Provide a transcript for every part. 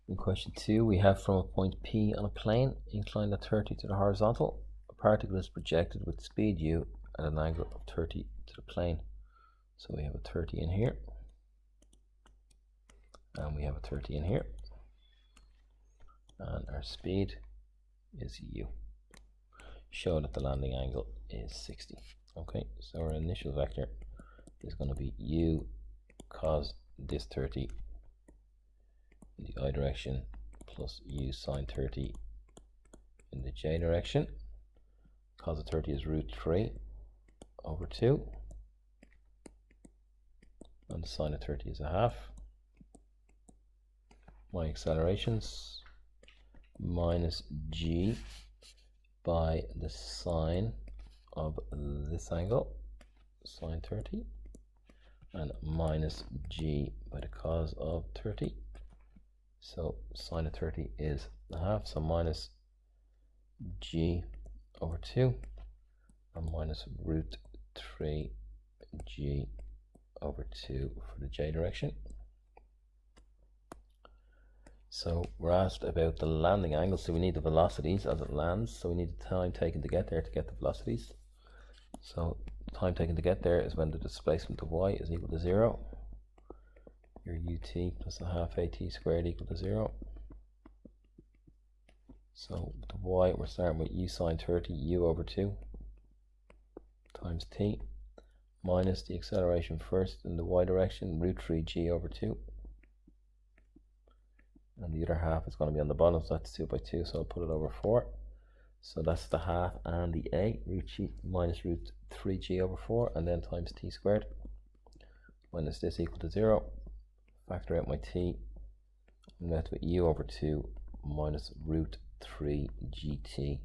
In question 2, we have from a point P on a plane inclined at 30 to the horizontal, a particle is projected with speed u at an angle of 30 to the plane. So we have a 30 in here, and we have a 30 in here, and our speed is u. Show that the landing angle is 60. Okay, so our initial vector is going to be u cos this 30 in the I direction plus u sine 30 in the j direction. Cos of 30 is root 3 over 2, and the sine of 30 is a half. My accelerations minus g by the sine of this angle, sine 30, and minus g by the cos of 30. So sine of 30 is a half, so minus g over 2, and minus root 3 g over 2 for the j direction. So we're asked about the landing angle, so we need the velocities as it lands, so we need the time taken to get there to get the velocities. So the time taken to get there is when the displacement of y is equal to 0. Your ut plus a half at squared equal to 0. So the y, we're starting with u sine 30, u over 2 times t, minus the acceleration first in the y direction, root 3 g over 2. And the other half is going to be on the bottom, so that's 2 by 2, so I'll put it over 4. So that's the half and the a, root g minus root 3g over 4, and then times t squared. When is this equal to 0? Factor out my t, I'm left with u over 2 minus root 3 gt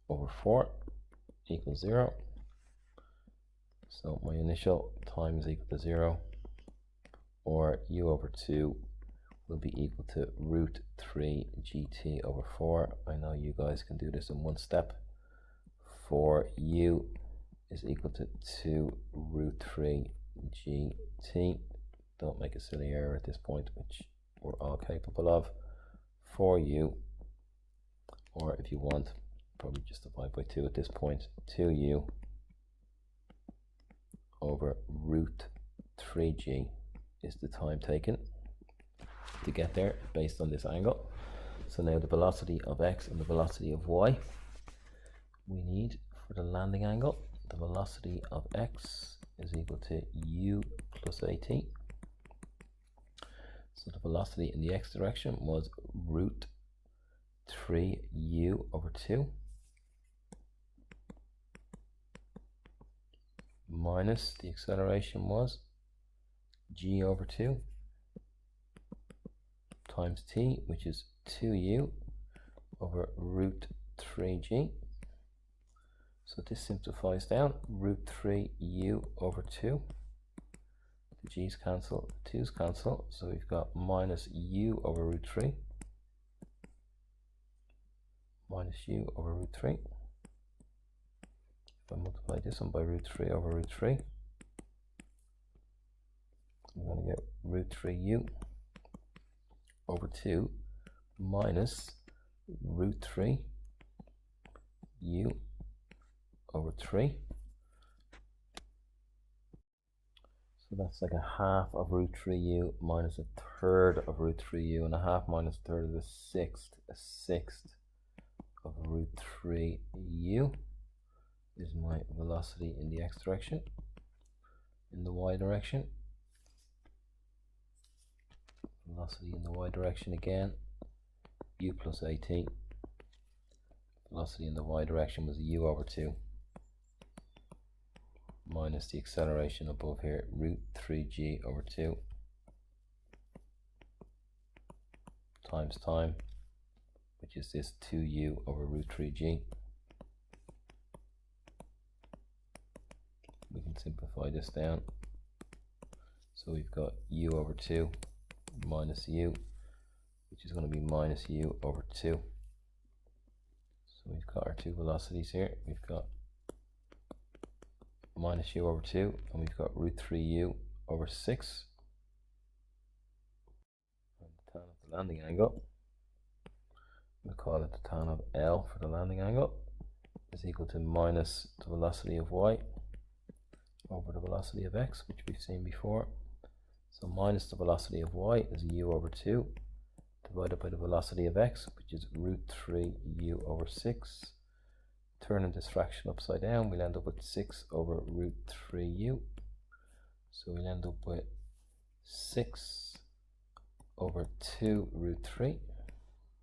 over 4 equals 0. So my initial time is equal to 0, or u over 2 will be equal to root 3 gt over 4. I know you guys can do this in one step. For u is equal to 2 root 3 gt. Don't make a silly error at this point, which we're all capable of. For u, or if you want, probably just divide by 2 at this point, 2u over root 3g is the time taken to get there based on this angle. So now the velocity of x and the velocity of y we need for the landing angle. The velocity of x is equal to u plus at. So the velocity in the x direction was root 3u over 2 minus the acceleration was g over 2 times t, which is 2u over root 3g. So this simplifies down, root 3u over 2. The g's cancel, 2's cancel, so we've got minus u over root 3 minus u over root 3. If I multiply this one by root 3 over root 3, I'm going to get root 3u over 2 minus root 3 u over 3. So that's like a half of root 3u minus a third of root 3u, and a half minus a third of a sixth of root 3u is my velocity in the x direction. In the y direction, velocity in the y direction again, u plus at. Velocity in the y direction was u over 2 minus the acceleration above here, root 3g over 2 times time, which is this 2u over root 3g. We can simplify this down. So we've got u over 2 minus u, which is going to be minus u over 2. So we've got our two velocities here. We've got minus u over 2, and we've got root 3u over 6. And the tan of the landing angle, we'll call it the tan of L for the landing angle, is equal to minus the velocity of y over the velocity of x, which we've seen before. So minus the velocity of y is u over 2 divided by the velocity of x, which is root 3 u over 6. Turning this fraction upside down, we'll end up with 6 over root 3u. So we'll end up with 6 over 2 root 3,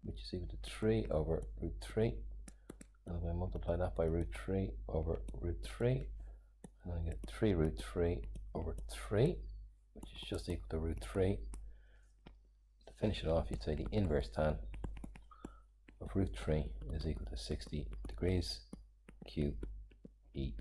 which is equal to 3 over root 3. And if I multiply that by root 3 over root 3, and I get 3 root 3 over 3, which is just equal to root 3. To finish it off, you'd say the inverse tan of root 3 is equal to 60 degrees QE.